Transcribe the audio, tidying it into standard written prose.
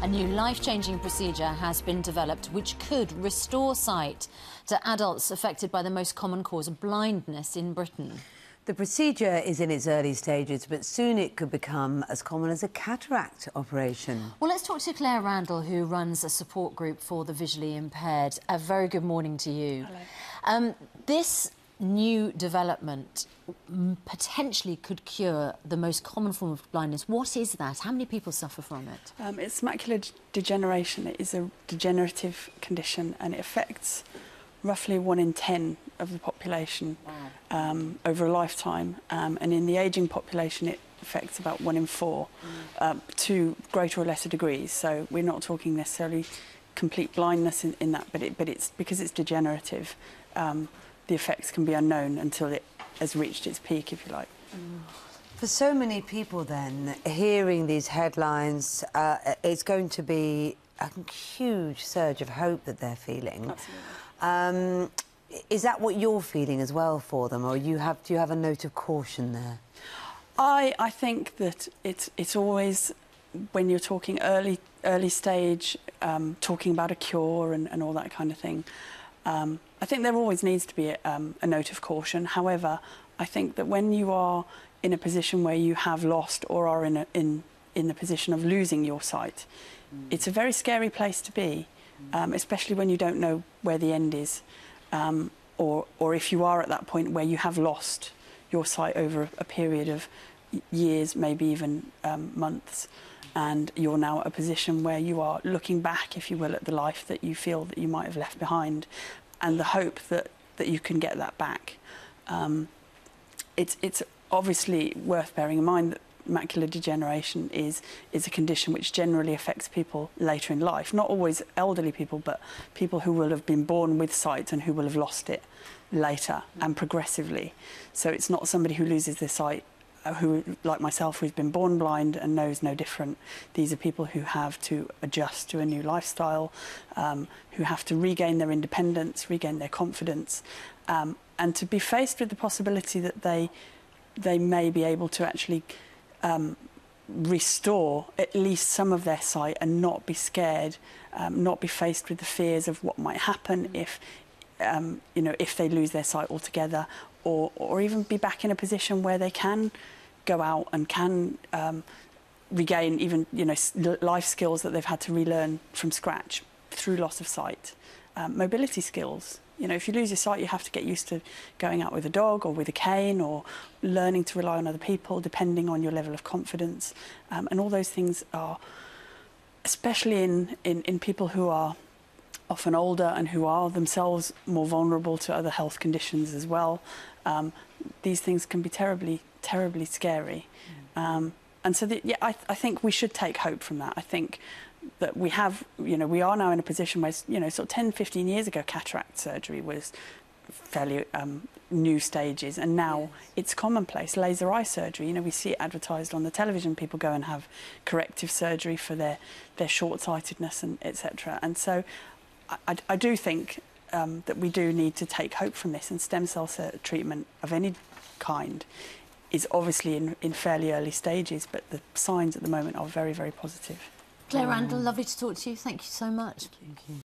A new life-changing procedure has been developed which could restore sight to adults affected by the most common cause of blindness in Britain. The procedure is in its early stages, but soon it could become as common as a cataract operation. Well, let's talk to Claire Randall, who runs a support group for the visually impaired. A very good morning to you. Hello. This new development potentially could cure the most common form of blindness. What is that? How many people suffer from it? It's macular degeneration. It is a degenerative condition and it affects roughly 1 in 10 of the population. Wow. Over a lifetime. And in the ageing population, it affects about 1 in 4 to greater or lesser degrees. So we're not talking necessarily complete blindness in that, but it's because it's degenerative. The effects can be unknown until it has reached its peak, if you like. For so many people, then, hearing these headlines, it's going to be a huge surge of hope that they're feeling. Absolutely. Is that what you're feeling as well for them, or do you have a note of caution there? I think that it's always, when you're talking early stage, talking about a cure and all that kind of thing, I think there always needs to be a note of caution. However, I think that when you are in a position where you have lost or are in the position of losing your sight, it's a very scary place to be, especially when you don't know where the end is, or if you are at that point where you have lost your sight over a period of years, maybe even months, and you're now at a position where you are looking back, if you will, at the life that you feel that you might have left behind, and the hope that you can get that back. It's obviously worth bearing in mind that macular degeneration is a condition which generally affects people later in life. Not always elderly people, but people who will have been born with sight and who will have lost it later and progressively. So it's not somebody who loses their sight who, like myself, who's been born blind and knows no different. These are people who have to adjust to a new lifestyle, who have to regain their independence, regain their confidence, and to be faced with the possibility that they may be able to actually restore at least some of their sight and not be scared, not be faced with the fears of what might happen if if they lose their sight altogether, or even be back in a position where they can go out and can regain even life skills that they've had to relearn from scratch through loss of sight. Mobility skills. If you lose your sight, you have to get used to going out with a dog or with a cane, or learning to rely on other people, depending on your level of confidence. And all those things are, especially in people who are often older and who are themselves more vulnerable to other health conditions as well, these things can be terribly, terribly scary. And so, I think we should take hope from that. I think that we have, we are now in a position where, sort of 10, 15 years ago, cataract surgery was fairly new stages, and now it's commonplace. Laser eye surgery, we see it advertised on the television. People go and have corrective surgery for their short-sightedness and etc. And so I do think that we do need to take hope from this, and stem cell treatment of any kind is obviously in fairly early stages, but the signs at the moment are very, very positive. Claire Randall, lovely to talk to you. Thank you so much. Thank you.